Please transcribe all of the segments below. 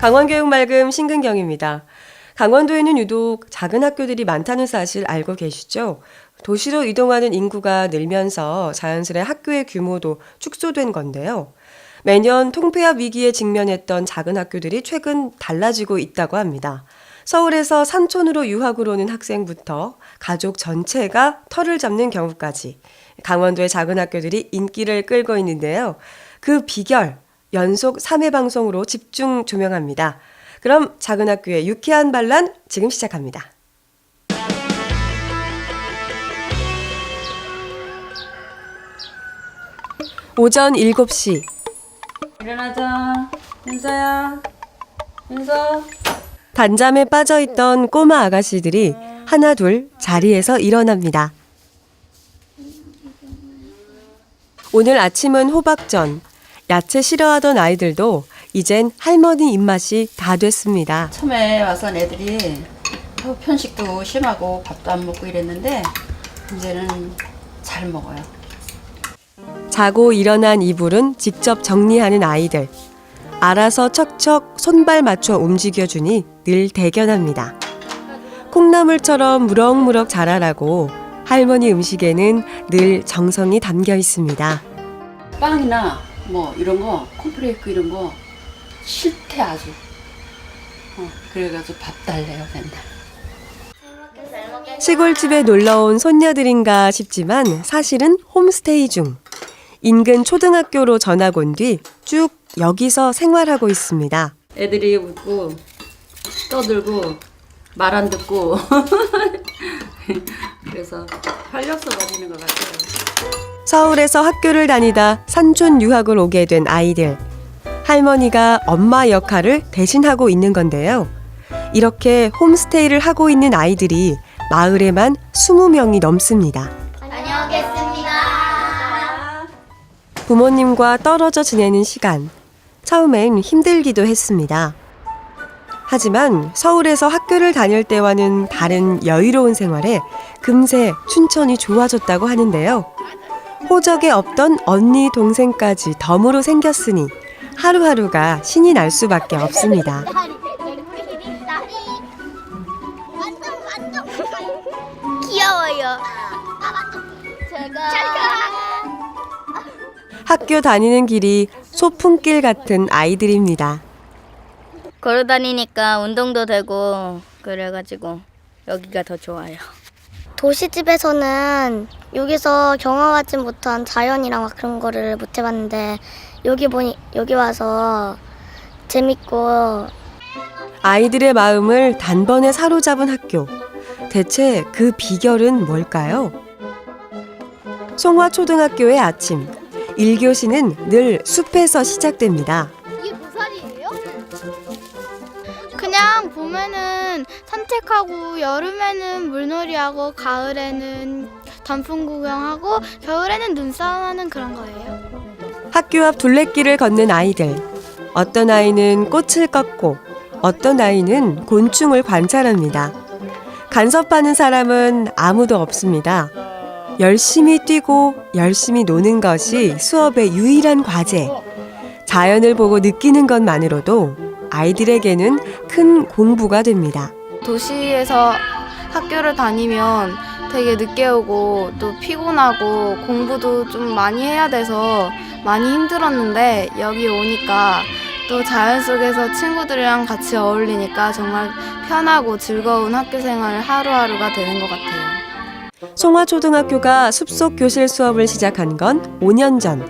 강원교육말금 신근경입니다. 강원도에는 유독 작은 학교들이 많다는 사실 알고 계시죠? 도시로 이동하는 인구가 늘면서 자연스레 학교의 규모도 축소된 건데요. 매년 통폐합 위기에 직면했던 작은 학교들이 최근 달라지고 있다고 합니다. 서울에서 산촌으로 유학을 오는 학생부터 가족 전체가 터를 잡는 경우까지 강원도의 작은 학교들이 인기를 끌고 있는데요. 그 비결, 연속 3회 방송으로 집중 조명합니다. 그럼 작은 학교의 유쾌한 반란 지금 시작합니다. 오전 7시. 일어나자. 윤서야. 윤서. 단잠에 빠져있던 꼬마 아가씨들이 하나 둘 자리에서 일어납니다. 오늘 아침은 호박전. 야채 싫어하던 아이들도 이젠 할머니 입맛이 다 됐습니다. 처음에 와서 애들이 편식도 심하고 밥도 안 먹고 이랬는데 이제는 잘 먹어요. 자고 일어난 이불은 직접 정리하는 아이들. 알아서 척척 손발 맞춰 움직여주니 늘 대견합니다. 콩나물처럼 무럭무럭 자라라고 할머니 음식에는 늘 정성이 담겨 있습니다. 빵이나 뭐 이런 거, 콘프레이크 이런 거 싫대 아주. 그래가지고 밥 달래요 맨날. 시골집에 놀러온 손녀들인가 싶지만 사실은 홈스테이 중. 인근 초등학교로 전학 온 뒤 쭉 여기서 생활하고 있습니다. 애들이 웃고 떠들고 말 안 듣고 그래서 활력소 가지는 것 같아요. 서울에서 학교를 다니다 산촌 유학을 오게 된 아이들. 할머니가 엄마 역할을 대신하고 있는 건데요. 이렇게 홈스테이를 하고 있는 아이들이 마을에만 20명이 넘습니다. 다녀오겠습니다. 부모님과 떨어져 지내는 시간. 처음엔 힘들기도 했습니다. 하지만 서울에서 학교를 다닐 때와는 다른 여유로운 생활에 금세 춘천이 좋아졌다고 하는데요. 호적에 없던 언니 동생까지 덤으로 생겼으니 하루하루가 신이 날 수밖에 없습니다. 귀여워요. 제가 학교 다니는 길이 소풍길 같은 아이들입니다. 걸어 다니니까 운동도 되고 그래가지고 여기가 더 좋아요. 도시집에서는 여기서 경험하지 못한 자연이랑 막 그런 거를 못 해봤는데 여기 와서 재밌고 아이들의 마음을 단번에 사로잡은 학교. 대체 그 비결은 뭘까요? 송화초등학교의 아침. 1교시는 늘 숲에서 시작됩니다. 이게 보살이에요? 그냥 봄에는 산책하고 여름에는 물놀이하고 가을에는 단풍 구경하고 겨울에는 눈싸움하는 그런 거예요. 학교 앞 둘레길을 걷는 아이들. 어떤 아이는 꽃을 꺾고 어떤 아이는 곤충을 관찰합니다. 간섭하는 사람은 아무도 없습니다. 열심히 뛰고 열심히 노는 것이 수업의 유일한 과제. 자연을 보고 느끼는 것만으로도 아이들에게는 큰 공부가 됩니다. 도시에서 학교를 다니면 되게 늦게 오고 또 피곤하고 공부도 좀 많이 해야 돼서 많이 힘들었는데 여기 오니까 또 자연 속에서 친구들이랑 같이 어울리니까 정말 편하고 즐거운 학교 생활 하루하루가 되는 것 같아요. 송화초등학교가 숲속 교실 수업을 시작한 건 5년 전.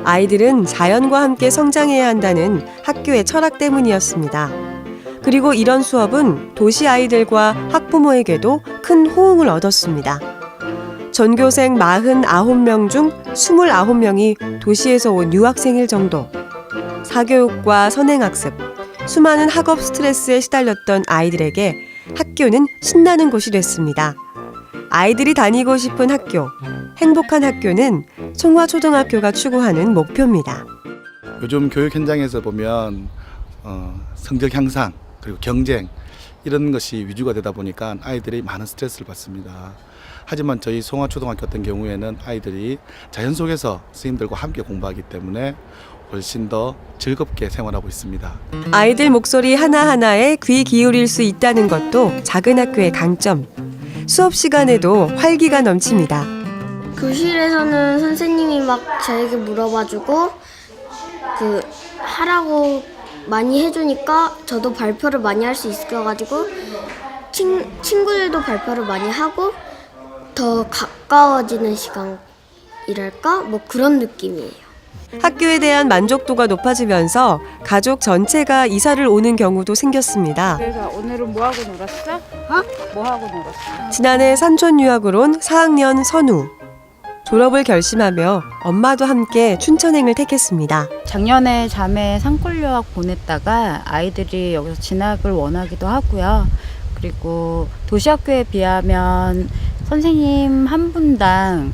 아이들은 자연과 함께 성장해야 한다는 학교의 철학 때문이었습니다. 그리고 이런 수업은 도시 아이들과 학부모에게도 큰 호응을 얻었습니다. 전교생 49명 중 29명이 도시에서 온 유학생일 정도. 사교육과 선행학습, 수많은 학업 스트레스에 시달렸던 아이들에게 학교는 신나는 곳이 됐습니다. 아이들이 다니고 싶은 학교, 행복한 학교는 송화초등학교가 추구하는 목표입니다. 요즘 교육 현장에서 보면 성적 향상 그리고 경쟁 이런 것이 위주가 되다 보니까 아이들이 많은 스트레스를 받습니다. 하지만 저희 송화초등학교 같은 경우에는 아이들이 자연 속에서 선생님들과 함께 공부하기 때문에 훨씬 더 즐겁게 생활하고 있습니다. 아이들 목소리 하나하나에 귀 기울일 수 있다는 것도 작은 학교의 강점. 수업 시간에도 활기가 넘칩니다. 교실에서는 선생님이 막 저에게 물어봐주고 하라고 많이 해주니까 저도 발표를 많이 할 수 있어가지고 친구들도 발표를 많이 하고 더 가까워지는 시간이랄까? 뭐 그런 느낌이에요. 학교에 대한 만족도가 높아지면서 가족 전체가 이사를 오는 경우도 생겼습니다. 그래서 오늘은 뭐 하고 놀았어? 뭐 하고 놀았어? 지난해 산촌 유학을 온 4학년 선우. 졸업을 결심하며 엄마도 함께 춘천행을 택했습니다. 작년에 자매 산골유학 보냈다가 아이들이 여기서 진학을 원하기도 하고요. 그리고 도시학교에 비하면 선생님 한 분당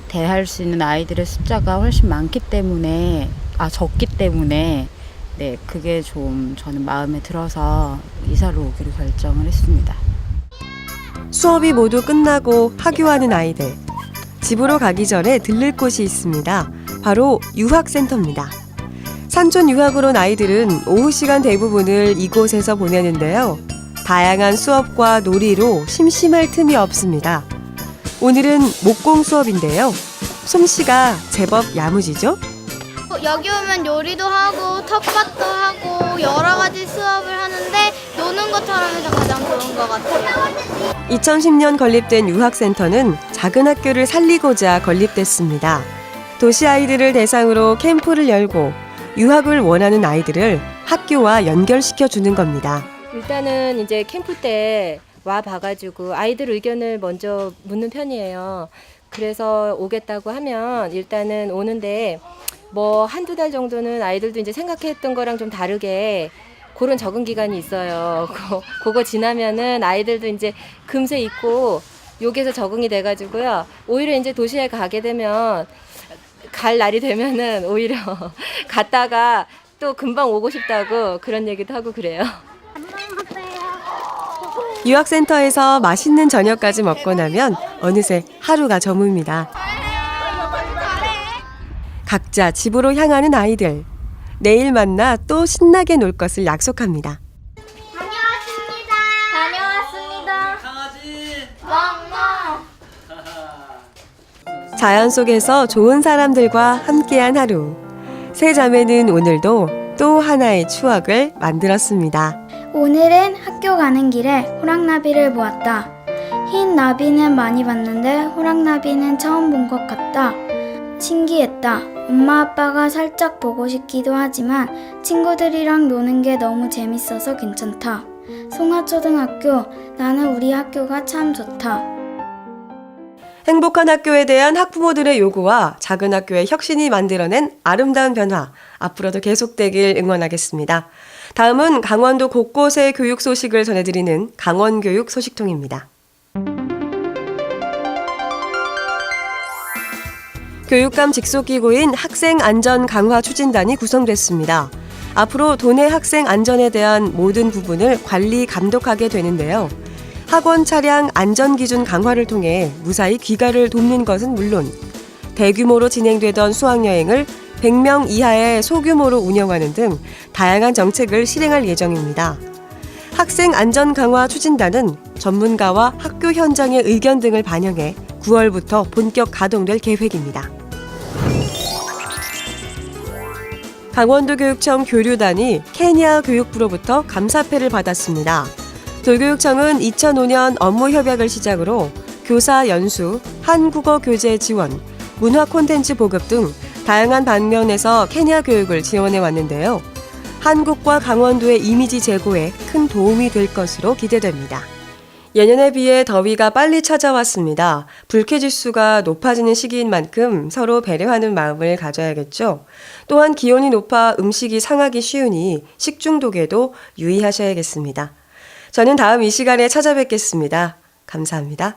대할 수 있는 아이들의 숫자가 훨씬 적기 때문에 네, 그게 좀 저는 마음에 들어서 이사를 오기로 결정을 했습니다. 수업이 모두 끝나고 하교하는 아이들. 집으로 가기 전에 들를 곳이 있습니다. 바로 유학센터입니다. 산촌 유학을 온 아이들은 오후 시간 대부분을 이곳에서 보내는데요. 다양한 수업과 놀이로 심심할 틈이 없습니다. 오늘은 목공 수업인데요. 솜씨가 제법 야무지죠? 여기 오면 요리도 하고 텃밭도 하고 여러 가지 수업을 하는데 노는 것처럼 해서 가장 좋은 것 같아요. 2010년 건립된 유학센터는 작은 학교를 살리고자 건립됐습니다. 도시 아이들을 대상으로 캠프를 열고 유학을 원하는 아이들을 학교와 연결시켜 주는 겁니다. 일단은 이제 캠프 때 와 봐가지고 아이들 의견을 먼저 묻는 편이에요. 그래서 오겠다고 하면 일단은 오는데 뭐 한두 달 정도는 아이들도 이제 생각했던 거랑 좀 다르게 그런 적응 기간이 있어요. 그거 지나면은 아이들도 이제 금세 잊고 여기서 적응이 돼가지고요. 오히려 이제 도시에 가게 되면 갈 날이 되면은 오히려 갔다가 또 금방 오고 싶다고 그런 얘기도 하고 그래요. 유학센터에서 맛있는 저녁까지 먹고 나면 어느새 하루가 저뭅니다. 각자 집으로 향하는 아이들. 내일 만나 또 신나게 놀 것을 약속합니다. 자연 속에서 좋은 사람들과 함께한 하루. 세 자매는 오늘도 또 하나의 추억을 만들었습니다. 오늘은 학교 가는 길에 호랑나비를 보았다. 흰 나비는 많이 봤는데 호랑나비는 처음 본 것 같다. 신기했다. 엄마 아빠가 살짝 보고 싶기도 하지만 친구들이랑 노는 게 너무 재밌어서 괜찮다. 송하초등학교, 나는 우리 학교가 참 좋다. 행복한 학교에 대한 학부모들의 요구와 작은 학교의 혁신이 만들어낸 아름다운 변화, 앞으로도 계속되길 응원하겠습니다. 다음은 강원도 곳곳의 교육 소식을 전해드리는 강원교육 소식통입니다. 교육감 직속기구인 학생안전 강화 추진단이 구성됐습니다. 앞으로 도내 학생 안전에 대한 모든 부분을 관리 감독하게 되는데요. 학원 차량 안전기준 강화를 통해 무사히 귀가를 돕는 것은 물론 대규모로 진행되던 수학여행을 100명 이하의 소규모로 운영하는 등 다양한 정책을 실행할 예정입니다. 학생 안전 강화 추진단은 전문가와 학교 현장의 의견 등을 반영해 9월부터 본격 가동될 계획입니다. 강원도교육청 교류단이 케냐 교육부로부터 감사패를 받았습니다. 도교육청은 2005년 업무 협약을 시작으로 교사 연수, 한국어 교재 지원, 문화 콘텐츠 보급 등 다양한 방면에서 케냐 교육을 지원해 왔는데요. 한국과 강원도의 이미지 제고에 큰 도움이 될 것으로 기대됩니다. 예년에 비해 더위가 빨리 찾아왔습니다. 불쾌지수가 높아지는 시기인 만큼 서로 배려하는 마음을 가져야겠죠. 또한 기온이 높아 음식이 상하기 쉬우니 식중독에도 유의하셔야겠습니다. 저는 다음 이 시간에 찾아뵙겠습니다. 감사합니다.